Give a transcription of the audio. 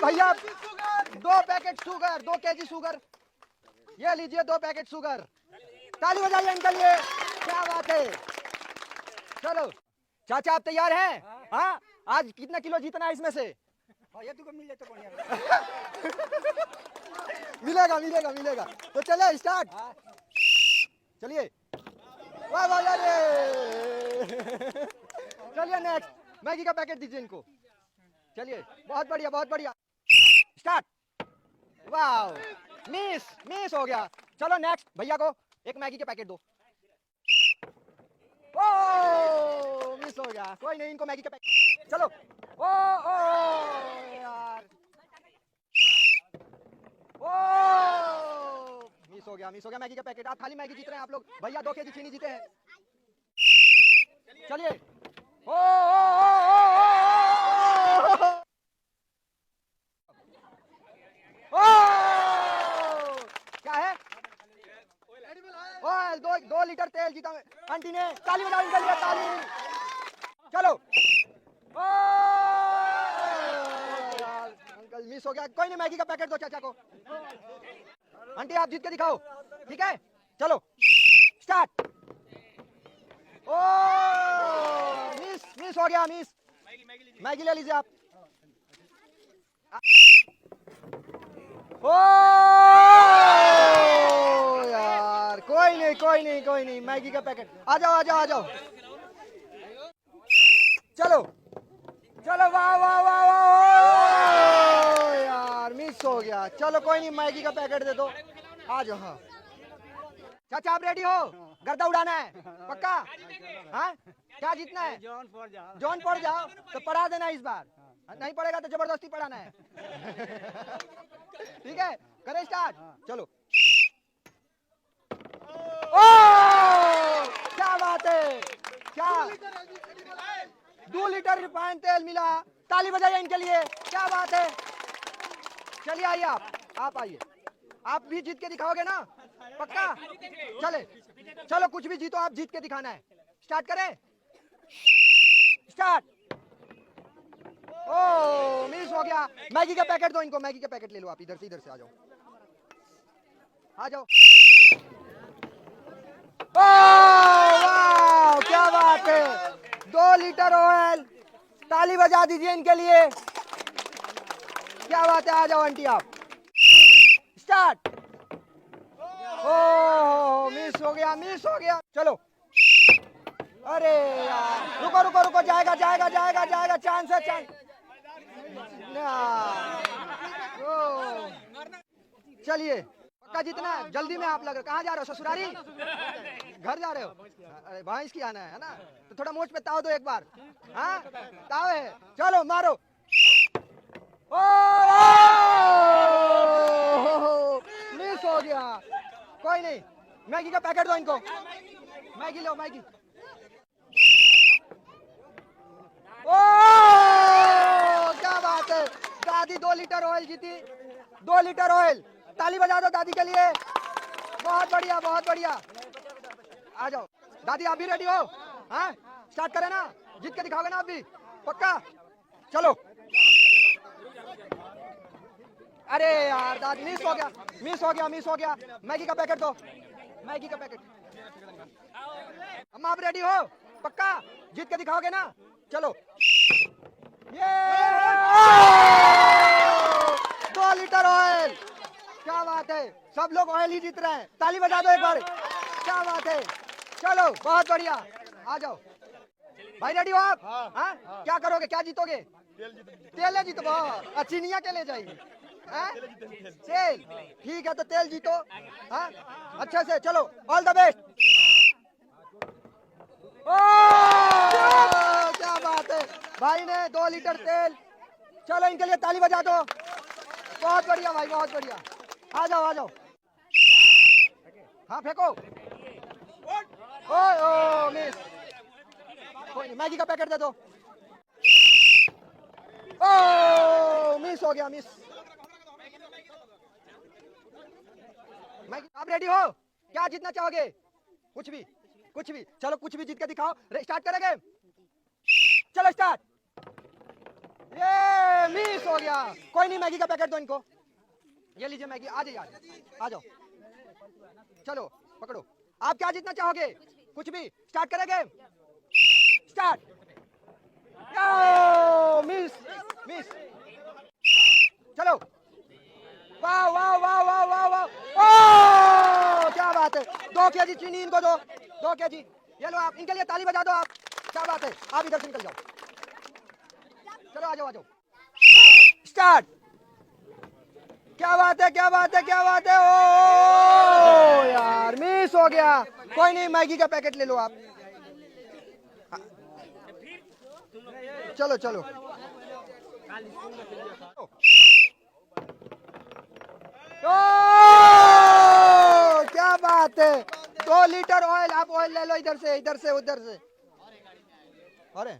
भैया 2 packet sugar, 2 KG sugar, ये लीजिए 2 पैकेट शुगर। ताली बजाइए इनके लिए, क्या बात है। चलो चाचा आप तैयार हैं? हाँ, आज कितना किलो जीतना है इसमें से? ये तुमको मिल जाए तो बढ़िया। मिलेगा मिलेगा मिलेगा। तो चले स्टार्ट, चलिए। वाह वाह, चलिए नेक्स्ट, मैगी का पैकेट दीजिए इनको। चलिए, बहुत बढ़िया बहुत बढ़िया, स्टार्ट। वाह, मिस हो गया। चलो नेक्स्ट, भैया को एक मैगी के पैकेट दो। ओ मिस हो गया, कोई नहीं, इनको मैगी के पैकेट। चलो, ओ यार, ओ मिस हो गया मैगी का पैकेट। आप खाली मैगी जीत रहे हैं आप लोग, भैया 2 केजी चीनी जीते हैं। चलिए, ओ क्या है? ऑयल, 2 लीटर तेल जीता आंटी ने। ताली बजाओ इनके लिए, ताली। चलो, अंकल मिस हो गया, कोई नहीं, मैगी का पैकेट दो चाचा को। आंटी आप जीत के दिखाओ, ठीक है? चलो स्टार्ट। ओ मिस हो गया, मैगी ले लीजिए आप। ओ यार, कोई नहीं, मैगी का पैकेट। आ जाओ। चलो, वाह यार, मिस हो गया। चलो कोई नहीं, मैगी का पैकेट दे दो। आ जाओ। हाँ चाचा आप रेडी हो? गर्दा उड़ाना है पक्का? हाँ, क्या जीतना है? जॉन पड़ जाओ तो पढ़ा देना इस बार, नहीं पड़ेगा तो जबरदस्ती पढ़ाना है। ठीक है, करें स्टार्ट। चलो, ओ क्या बात है, क्या 2 लीटर रिफाइंड तेल मिला। ताली बजाइए इनके लिए, क्या बात है। चलिए आइए, आप आइए, आप भी जीत के दिखाओगे ना पक्का? चलो कुछ भी जीतो, आप जीत के दिखाना है। स्टार्ट करें, स्टार्ट। ओ मिस हो गया, मैगी का पैकेट दो इनको, मैगी का पैकेट ले लो आप। इधर से आ जाओ। ओ वाह, क्या बात है, 2 लीटर ऑयल। ताली बजा दीजिए इनके लिए, क्या बात है। आ जाओ आंटी आप, स्टार्ट। ओ मिस हो गया। चलो, अरे यार, रुको, जाएगा, चांस है। चलिए पक्का जीतना है, जल्दी में आप लग रहे। कहाँ जा रहे हो, ससुरारी? घर जा रहे हो? अरे भैंस की आना है ना, तो थोड़ा मोच पे ताव दो एक बार। हाँ, ताव है, चलो मारो। ओ मिस हो गया, कोई नहीं, मैगी का पैकेट दो इनको। मैगी लो, मैगी। ओ क्या बात है, दादी 2 लीटर ऑयल जीती, 2 लीटर ऑयल। ताली बजा दो दादी के लिए, बहुत बढ़िया। आ जाओ दादी, आप भी रेडी हो? हाँ, स्टार्ट करें ना, जीत के दिखाओगे ना आप भी पक्का? चलो, अरे यार दादी, मिस हो गया। मैगी का पैकेट दो, मैगी का पैकेट। अम्मा आप रेडी हो पक्का? जीत के दिखाओगे ना? चलो, ये 2 लीटर ऑयल, क्या बात है, सब लोग ऑयल ही जीत रहे हैं। ताली बजा दो एक बार, क्या बात है। चलो बहुत बढ़िया, आ जाओ भाई, रेडी हो आप? हाँ, क्या करोगे, क्या जीतोगे? तेल जीतो, बहुत चीनिया के ले जाएगी। तेल, ठीक है, तो तेल जीतो। हाँ, अच्छे से चलो, ऑल द बेस्ट। क्या बात है, भाई ने 2 लीटर तेल। चलो इनके लिए ताली बजा दो, बहुत बढ़िया भाई, बहुत बढ़िया। आ जाओ। हाँ फेंको। ओ मिस, कोई नहीं, मैगी का पैकेट दे दो। ओ मिस हो गया, मैगी। आप रेडी हो? क्या जीतना चाहोगे? कुछ भी। चलो कुछ भी जीत के दिखाओ। स्टार्ट करेंगे, चलो स्टार्ट। ये मिस हो गया। कोई नहीं, मैगी का पैकेट दो इनको। ये लीजिए मैगी। आ जाइए, आ जाओ। चलो पकड़ो। आप क्या जीतना चाहोगे? कुछ भी। स्टार्ट करें गेम। स्टार्ट। Miss miss. चलो। वाह वाह वाह वाह वाह वाह। ओ क्या बात है। 2 केजी चीनी इनको दो। 2 केजी। ये लो, आप इनके लिए ताली बजा दो आप। क्या बात है। आप इधर से निकल जाओ। चलो आ जाओ, आ जाओ। स्टार्ट। क्या बात है, क्या बात है, क्या बात है। ओ यार मिस हो गया। कोई नहीं, मैगी का पैकेट ले लो आप। चलो चलो। ओ क्या बात है। 2 लीटर ऑयल। आप ऑयल ले लो इधर से, इधर से, उधर से। अरे